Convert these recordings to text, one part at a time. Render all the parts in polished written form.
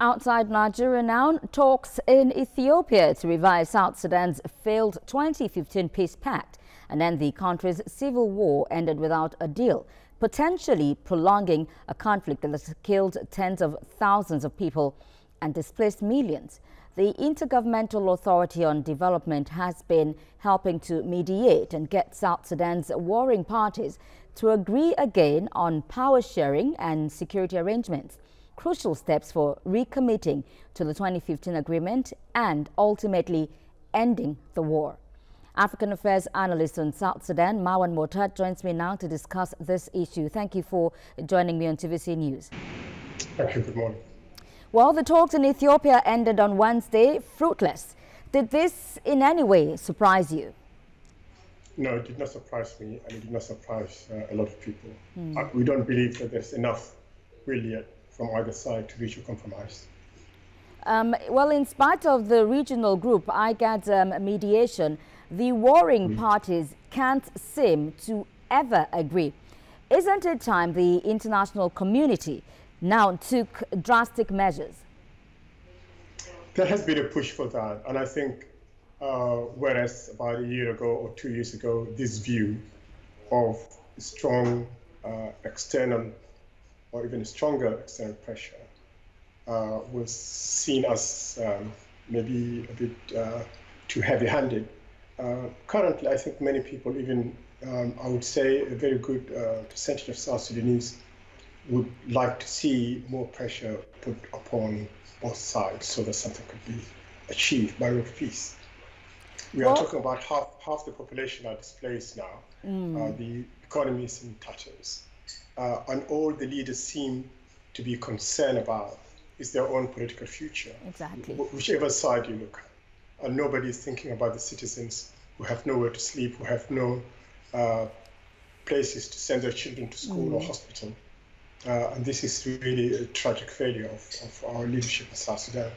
Outside Nigeria now, talks in Ethiopia to revive South Sudan's failed 2015 peace pact and end the country's civil war ended without a deal, potentially prolonging a conflict that has killed tens of thousands of people and displaced millions. The Intergovernmental Authority on Development has been helping to mediate and get South Sudan's warring parties to agree again on power sharing and security arrangements, crucial steps for recommitting to the 2015 agreement and ultimately ending the war. African Affairs analyst on South Sudan, Mawan Mortal, joins me now to discuss this issue. Thank you for joining me on TVC News. Thank you. Good morning. Well, the talks in Ethiopia ended on Wednesday fruitless. Did this in any way surprise you? No, it did not surprise me, and it did not surprise a lot of people. We don't believe that there's enough will yet from either side to reach a compromise. Well, in spite of the regional group IGAD's mediation, the warring parties can't seem to ever agree. Isn't it time the international community now took drastic measures? There has been a push for that, and I think whereas about a year ago or 2 years ago, this view of strong external or even stronger external pressure was seen as maybe a bit too heavy-handed. Currently, I think many people, even I would say a very good percentage of South Sudanese, would like to see more pressure put upon both sides so that something could be achieved by way of peace. We are talking about half the population are displaced now. The economy is in tatters. And all the leaders seem to be concerned about is their own political future. Exactly. Whichever side you look at. And nobody is thinking about the citizens who have nowhere to sleep, who have no places to send their children to school or hospital. And this is really a tragic failure of our leadership in South Sudan.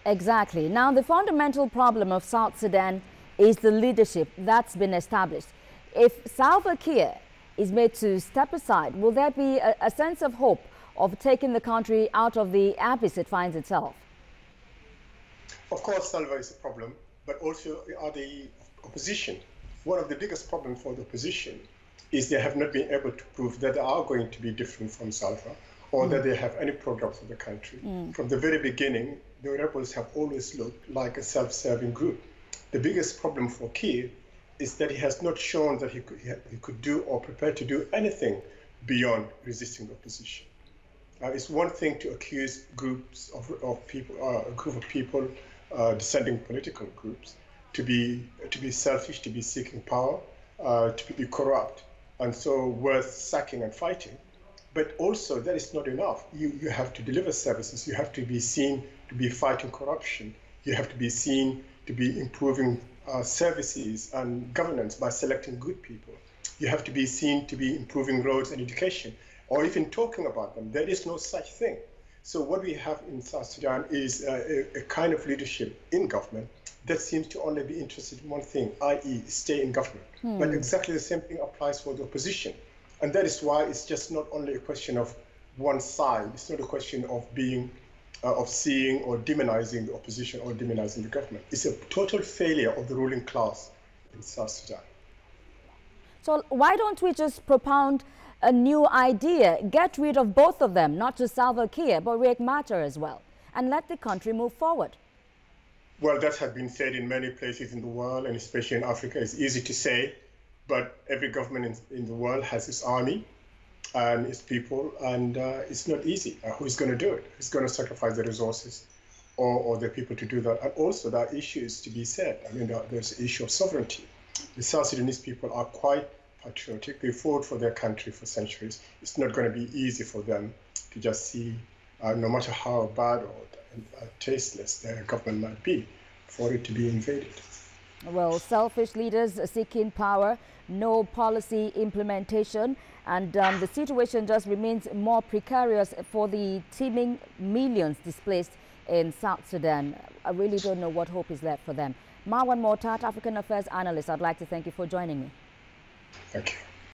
Exactly. Now, the fundamental problem of South Sudan is the leadership that's been established. If Salva Kiir is made to step aside, will there be a sense of hope of taking the country out of the abyss it finds itself? Of course, Salva is a problem, but also are the opposition. One of the biggest problems for the opposition is they have not been able to prove that they are going to be different from Salva or that they have any program for the country. From the very beginning, the rebels have always looked like a self-serving group. The biggest problem for Kiir is that he has not shown that he could do or prepare to do anything beyond resisting opposition. It's one thing to accuse groups of people, a group of people, descending political groups, to be selfish, to be seeking power, to be corrupt, and so worth sacking and fighting. But also, that is not enough. You have to deliver services. You have to be seen to be fighting corruption. You have to be seen to be improving services and governance by selecting good people. You have to be seen to be improving roads and education, or even talking about them. There is no such thing. So what we have in South Sudan is a kind of leadership in government that seems to only be interested in one thing, i.e. stay in government. But exactly the same thing applies for the opposition. And that is why it's just not only a question of one side. It's not a question of being, of seeing or demonizing the opposition or demonizing the government. It's a total failure of the ruling class in South Sudan. So why don't we just propound a new idea, get rid of both of them, not just Salva Kiir, but Riek Machar as well, and let the country move forward? Well, that has been said in many places in the world, and especially in Africa. It's easy to say, but every government in the world has its army and its people, and it's not easy. Who's going to do it? Who's going to sacrifice the resources or the people to do that? And also, there are issues to be said. I mean, there's the issue of sovereignty. The South Sudanese people are quite patriotic. They fought for their country for centuries. It's not going to be easy for them to just see, no matter how bad or tasteless their government might be, for it to be invaded. Well, selfish leaders seeking power, no policy implementation, and the situation just remains more precarious for the teeming millions displaced in South Sudan. I really don't know what hope is left for them. Mawan Mortal, African Affairs analyst, I'd like to thank you for joining me. Thank you.